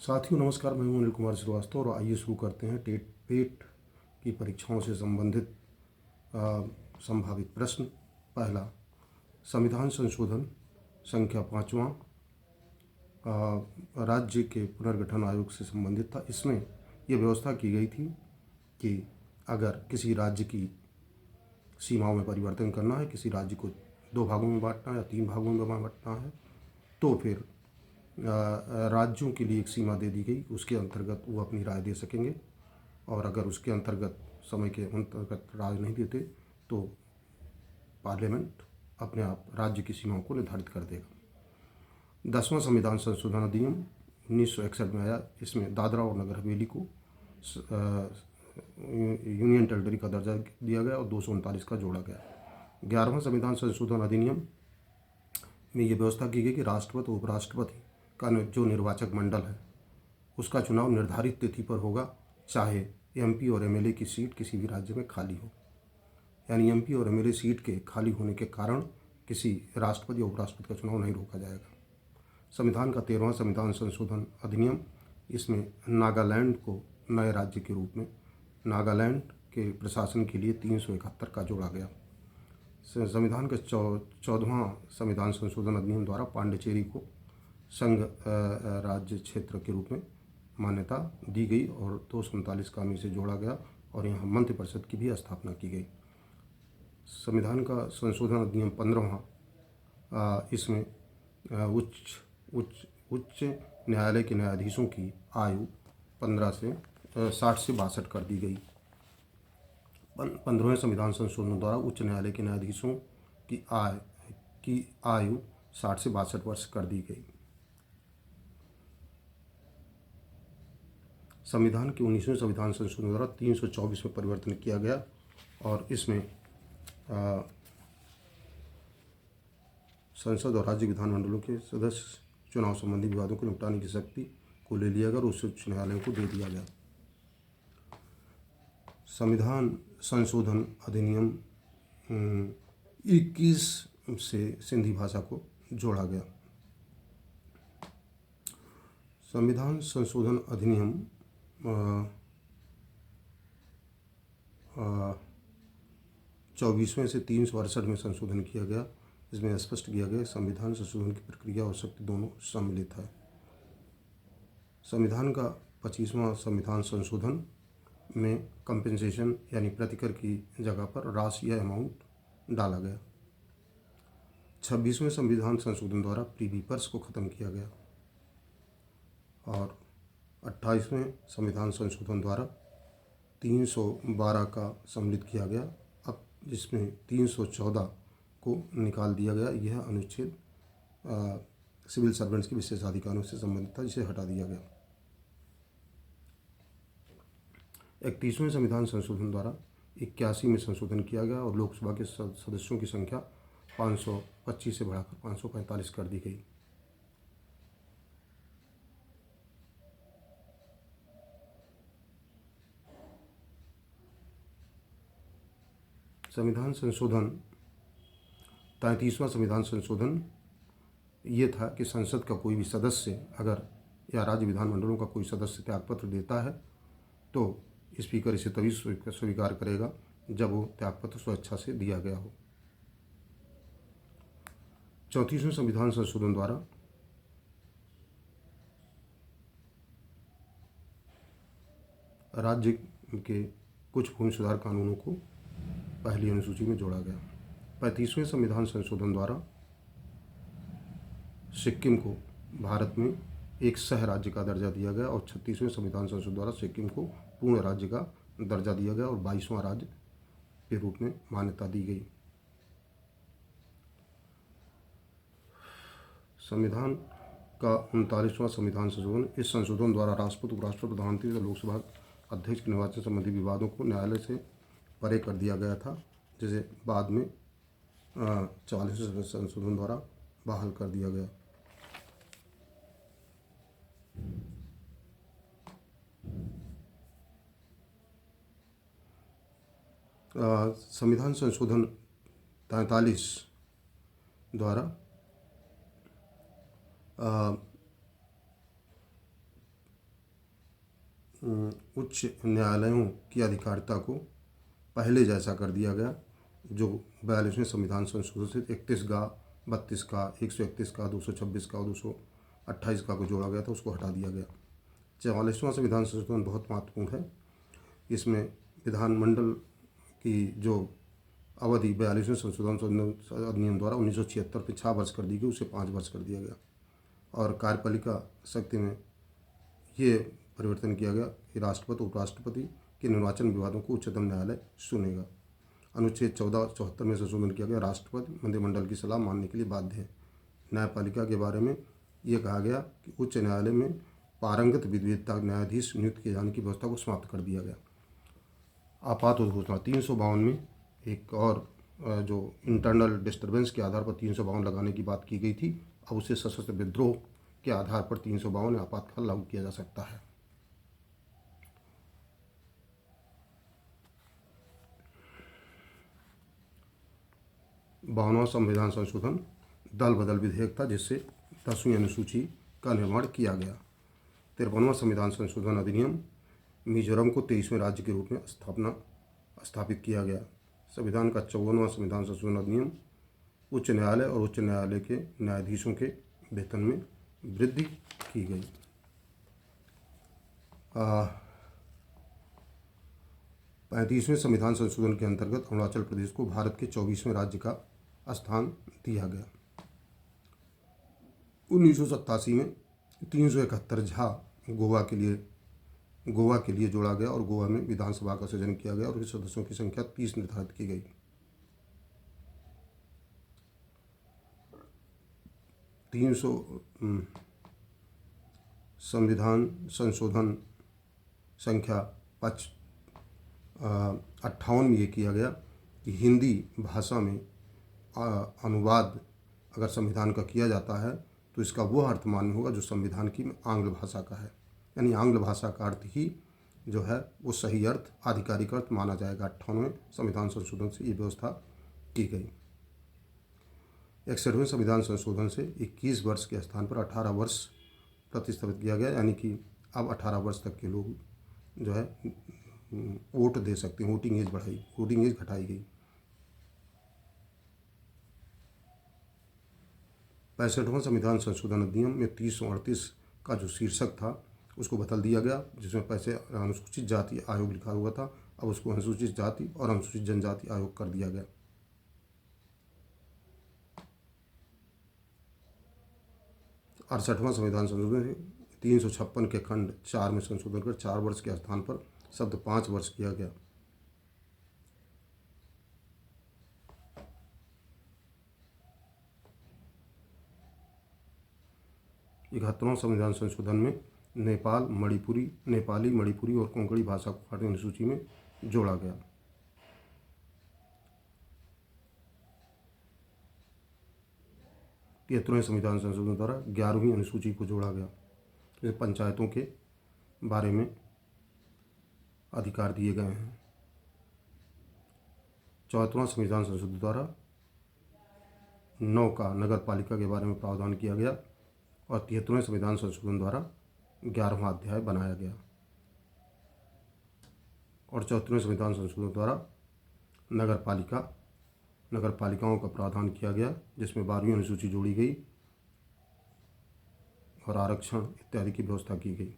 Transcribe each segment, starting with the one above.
साथियों नमस्कार, मैं हूं अनिल कुमार श्रीवास्तव और आइए शुरू करते हैं टेट पेट की परीक्षाओं से संबंधित संभावित प्रश्न। पहला, संविधान संशोधन संख्या 5वां राज्य के पुनर्गठन आयोग से संबंधित था। इसमें यह व्यवस्था की गई थी कि अगर किसी राज्य की सीमाओं में परिवर्तन करना है, किसी राज्य को 2 भागों में बांटना है या 3 भागों में बांटना है, तो फिर राज्यों के लिए एक सीमा दे दी गई। उसके अंतर्गत वो अपनी राय दे सकेंगे और अगर उसके अंतर्गत समय के अंतर्गत राय नहीं देते तो पार्लियामेंट अपने आप राज्य की सीमाओं को निर्धारित कर देगा। 10वां संविधान संशोधन अधिनियम 1961 में आया। इसमें दादरा और नगर हवेली को यूनियन टेरिटरी का दर्जा दिया गया और 239 का जोड़ा गया। 11वां संविधान संशोधन अधिनियम में ये व्यवस्था की गई कि राष्ट्रपति उपराष्ट्रपति का जो निर्वाचक मंडल है उसका चुनाव निर्धारित तिथि पर होगा, चाहे एमपी और एमएलए की सीट किसी भी राज्य में खाली हो। यानी एमपी और एमएलए सीट के खाली होने के कारण किसी राष्ट्रपति या उपराष्ट्रपति का चुनाव नहीं रोका जाएगा। संविधान का 13वां संविधान संशोधन अधिनियम, इसमें नागालैंड को नए राज्य के रूप में नागालैंड के प्रशासन के लिए 371 का जोड़ा गया। संविधान के 14वां संविधान संशोधन अधिनियम द्वारा पांडिचेरी को संघ राज्य क्षेत्र के रूप में मान्यता दी गई और 239 कानून से जोड़ा गया और यहाँ मंत्रिपरिषद की भी स्थापना की गई। संविधान का संशोधन अधिनियम 15वां, इसमें उच्च न्यायालय के न्यायाधीशों की आयु 60 से 62 कर दी गई। 15वें संविधान संशोधन द्वारा उच्च न्यायालय के न्यायाधीशों की आयु 60 से 62 वर्ष कर दी गई। संविधान के 19वें संविधान संशोधन द्वारा 324 में परिवर्तन किया गया और इसमें संसद और राज्य विधानमंडलों के सदस्य चुनाव संबंधी विवादों को निपटाने की शक्ति को ले लिया गया और उसे उच्च न्यायालयों को दे दिया गया। संविधान संशोधन अधिनियम 21 से सिंधी भाषा को जोड़ा गया। संविधान संशोधन अधिनियम 24वें से 368 में संशोधन किया गया। इसमें स्पष्ट किया गया संविधान संशोधन की प्रक्रिया और शक्ति दोनों सम्मिलित है। संविधान का 25वां संविधान संशोधन में कंपेंसेशन यानी प्रतिकर की जगह पर राशि या अमाउंट डाला गया। 26वें संविधान संशोधन द्वारा प्रीवी पर्स को ख़त्म किया गया और 28वें संविधान संशोधन द्वारा 312 का सम्मिलित किया गया। अब जिसमें 314 को निकाल दिया गया। यह अनुच्छेद सिविल सर्वेंट्स के विशेषाधिकारों से संबंधित था, जिसे हटा दिया गया। 31वें संविधान संशोधन द्वारा 81 में संशोधन किया गया और लोकसभा के सदस्यों की संख्या 525 से बढ़ाकर 545 कर दी गई। संविधान संशोधन 33वां संविधान संशोधन ये था कि संसद का कोई भी सदस्य अगर या राज्य विधानमंडलों का कोई सदस्य त्यागपत्र देता है तो स्पीकर इसे तभी स्वीकार करेगा जब वो त्यागपत्र स्वेच्छा से दिया गया हो। 34वें संविधान संशोधन द्वारा राज्य के कुछ भूमि सुधार कानूनों को पहली अनुसूची में जोड़ा गया। 35वें संविधान संशोधन द्वारा सिक्किम को भारत में एक सह राज्य का दर्जा दिया गया और 36वें संविधान संशोधन द्वारा सिक्किम को पूर्ण राज्य का दर्जा दिया गया और 22वां राज्य के रूप में मान्यता दी गई। संविधान का 39वां संविधान संशोधन, इस संशोधन द्वारा राष्ट्रपति, उपराष्ट्रपति, प्रधानमंत्री और लोकसभा अध्यक्ष के निर्वाचन संबंधी विवादों को न्यायालय से परे कर दिया गया था, जिसे बाद में 44वें संशोधन द्वारा बहाल कर दिया गया। संविधान संशोधन 43 द्वारा उच्च न्यायालयों की अधिकारिता को पहले जैसा कर दिया गया, जो 42वें संविधान संशोधन से 31 का, 32 का, 131 का, 226 का और 228 का को जोड़ा गया था, उसको हटा दिया गया। 44वां संविधान संशोधन बहुत महत्वपूर्ण है। इसमें विधानमंडल की जो अवधि 42वें संशोधन अधिनियम द्वारा 1976 में 6 वर्ष कर दी गई, उसे 5 वर्ष कर दिया गया। और कार्यपालिका शक्ति में ये परिवर्तन किया गया कि राष्ट्रपति उपराष्ट्रपति के निर्वाचन विवादों को उच्चतम न्यायालय सुनेगा। अनुच्छेद 1474 में संशोधन किया गया, राष्ट्रपति मंत्रिमंडल की सलाह मानने के लिए बाध्य है। न्यायपालिका के बारे में ये कहा गया कि उच्च न्यायालय में पारंगत विधिवेत्ता न्यायाधीश नियुक्त किए जाने की व्यवस्था को समाप्त कर दिया गया। आपात घोषणा 352 में एक और जो इंटरनल डिस्टर्बेंस के आधार पर 352 लगाने की बात की गई थी, अब उसे सशस्त्र विद्रोह के आधार पर 352 आपातकाल लागू किया जा सकता है। बावनवां संविधान संशोधन दल बदल विधेयक था, जिससे 10वीं अनुसूची का निर्माण किया गया। 53वां संविधान संशोधन अधिनियम मिजोरम को 23वें राज्य के रूप में स्थापित किया गया। संविधान का 54वां संविधान संशोधन अधिनियम उच्च न्यायालय और उच्च न्यायालय के न्यायाधीशों के वेतन में वृद्धि की गई। 35वें संविधान संशोधन के अंतर्गत अरुणाचल प्रदेश को भारत के 24वें राज्य का स्थान दिया गया। 1987 में 371 झा गोवा के लिए जोड़ा गया और गोवा में विधानसभा का सृजन किया गया और उसके सदस्यों की संख्या 30 निर्धारित की गई। 300 संविधान संशोधन संख्या 58 में ये किया गया कि हिंदी भाषा में अनुवाद अगर संविधान का किया जाता है तो इसका वह अर्थ मान्य होगा जो संविधान की आंग्ल भाषा का है, यानी आंग्ल भाषा का अर्थ ही जो है वो सही अर्थ, आधिकारिक अर्थ माना जाएगा। 58वें संविधान संशोधन से ये व्यवस्था की गई। 61वें संविधान संशोधन से 21 वर्ष के स्थान पर 18 वर्ष प्रतिस्थापित किया गया, यानी कि अब 18 वर्ष तक के लोग जो है वोट दे सकते हैं। वोटिंग एज घटाई गई। 65वां संविधान संशोधन अधिनियम में 338 का जो शीर्षक था उसको बदल दिया गया, जिसमें पहले अनुसूचित जाति आयोग लिखा हुआ था, अब उसको अनुसूचित जाति और अनुसूचित जनजाति आयोग कर दिया गया। तो 68वां संविधान संशोधन 356 के खंड 4 में संशोधन कर 4 वर्ष के स्थान पर शब्द 5 वर्ष किया गया। इकहत्तरवां संविधान संशोधन में नेपाली, मणिपुरी और कोंकणी भाषा को भारतीय अनुसूची में जोड़ा गया। तिहत्तरवें संविधान संशोधन द्वारा 11वीं अनुसूची को जोड़ा गया, जिसमें पंचायतों के बारे में अधिकार दिए गए हैं। 74वां संविधान संशोधन द्वारा 9 का नगर पालिका के बारे में प्रावधान किया गया और 73वें संविधान संशोधन द्वारा 11वां अध्याय बनाया गया और 74वें संविधान संशोधन द्वारा नगर पालिकाओं का प्रावधान किया गया, जिसमें 12वीं अनुसूची जोड़ी गई और आरक्षण इत्यादि की व्यवस्था की गई।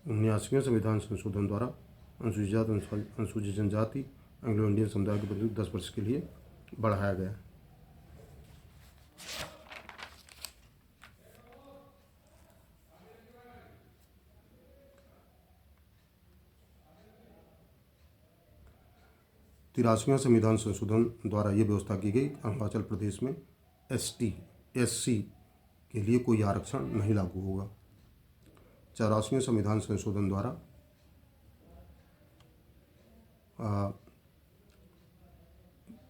उन्यासीवें संविधान संशोधन द्वारा अनुसूचित जाति, अनुसूचित जनजाति, एंग्लो इंडियन समुदाय के प्रतिनिधित्व 10 वर्ष के लिए बढ़ाया गया। तिरासीवें संविधान संशोधन द्वारा ये व्यवस्था की गई, अरुणाचल प्रदेश में SC के लिए कोई आरक्षण नहीं लागू होगा। 84वें संविधान संशोधन द्वारा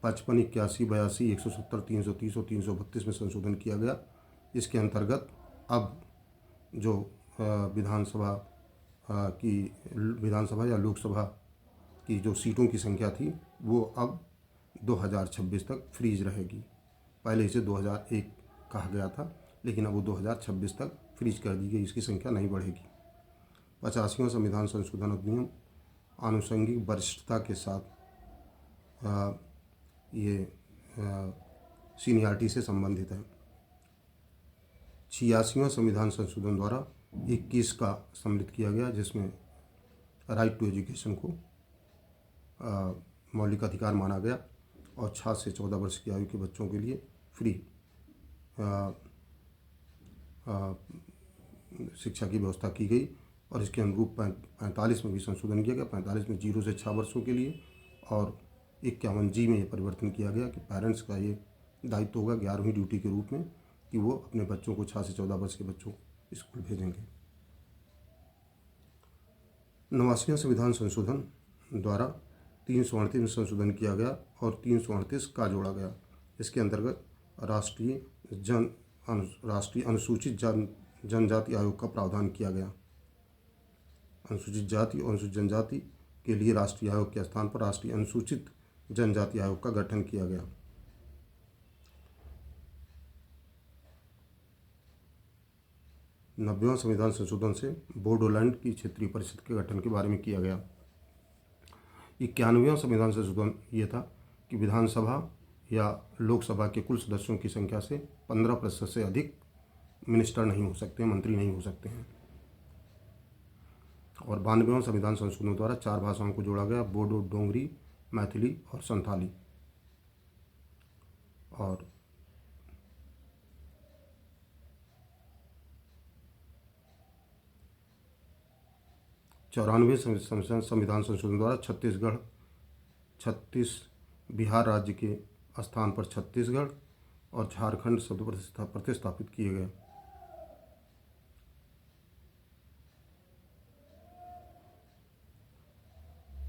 55, 81, 82, 170, 330 और 332 में संशोधन किया गया। इसके अंतर्गत अब जो विधानसभा या लोकसभा की जो सीटों की संख्या थी वो अब 2026 तक फ्रीज रहेगी। पहले इसे 2001 कहा गया था, लेकिन अब वो 2026 तक फ्रीज कर दी गई, इसकी संख्या नहीं बढ़ेगी। 85वां संविधान संशोधन अधिनियम आनुषंगिक वरिष्ठता के साथ ये सीनियरिटी से संबंधित है। 86वां संविधान संशोधन द्वारा 21 का सम्मिलित किया गया, जिसमें राइट टू एजुकेशन को मौलिक अधिकार माना गया और 6 से 14 वर्ष की आयु के बच्चों के लिए फ्री शिक्षा की व्यवस्था की गई। और इसके अनुरूप 45 में भी संशोधन किया गया। 45 में 0 से 6 वर्षों के लिए, और 51G में ये परिवर्तन किया गया कि पेरेंट्स का ये दायित्व होगा 11वीं ड्यूटी के रूप में कि वो अपने बच्चों को 6 से 14 वर्ष के बच्चों को स्कूल भेजेंगे। 89वां संविधान संशोधन द्वारा 338 में संशोधन किया गया और 338 का जोड़ा गया। इसके अंतर्गत राष्ट्रीय अनुसूचित जनजाति आयोग का प्रावधान किया गया। अनुसूचित जाति और अनुसूचित जनजाति के लिए राष्ट्रीय आयोग के स्थान पर राष्ट्रीय अनुसूचित जनजाति आयोग का गठन किया गया। नब्बेवां संविधान संशोधन से बोडोलैंड की क्षेत्रीय परिषद के गठन के बारे में किया गया। 91वां संविधान संशोधन ये था कि विधानसभा या लोकसभा के कुल सदस्यों की संख्या से 15% से अधिक मिनिस्टर नहीं हो सकते, मंत्री नहीं हो सकते हैं। और 92वां संविधान संशोधन द्वारा 4 भाषाओं को जोड़ा गया, बोडो, डोंगरी, मैथिली और संथाली। और 94वें संविधान संशोधन द्वारा बिहार राज्य के स्थान पर छत्तीसगढ़ और झारखंड शब्द प्रतिस्थापित किए गए।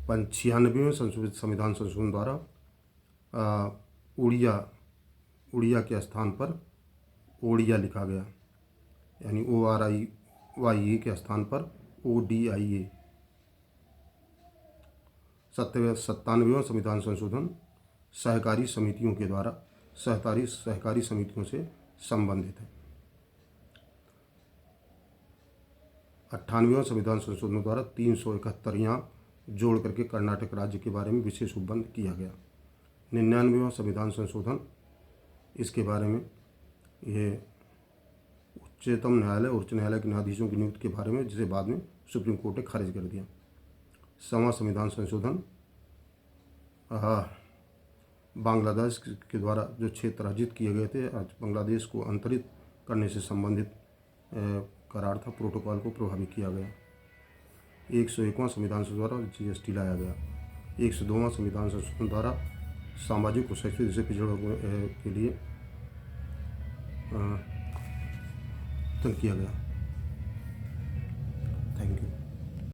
96वें संविधान संशोधन द्वारा उड़िया के स्थान पर ओडिया लिखा गया, यानी ORIYA के स्थान पर ODIA। 97वां संविधान संशोधन सहकारी समितियों के द्वारा सहकारी समितियों से संबंधित है। 98वां संविधान संशोधन द्वारा 371 जोड़ करके कर्नाटक राज्य के बारे में विशेष उपबंध किया गया। 99वां संविधान संशोधन, इसके बारे में ये उच्चतम न्यायालय उच्च न्यायालय के न्यायाधीशों की नियुक्ति के बारे में, जिसे बाद में सुप्रीम कोर्ट ने खारिज कर दिया। 100वां संविधान संशोधन बांग्लादेश के द्वारा जो क्षेत्र अर्जित किए गए थे, आज बांग्लादेश को अंतरित करने से संबंधित करार था, प्रोटोकॉल को प्रभावित किया गया। 101वां संविधान संशोधन द्वारा GST लाया गया। 102वां संविधान संशोधन द्वारा सामाजिक और शैक्षिक से पिछड़ों के लिए किया गया। Thank you.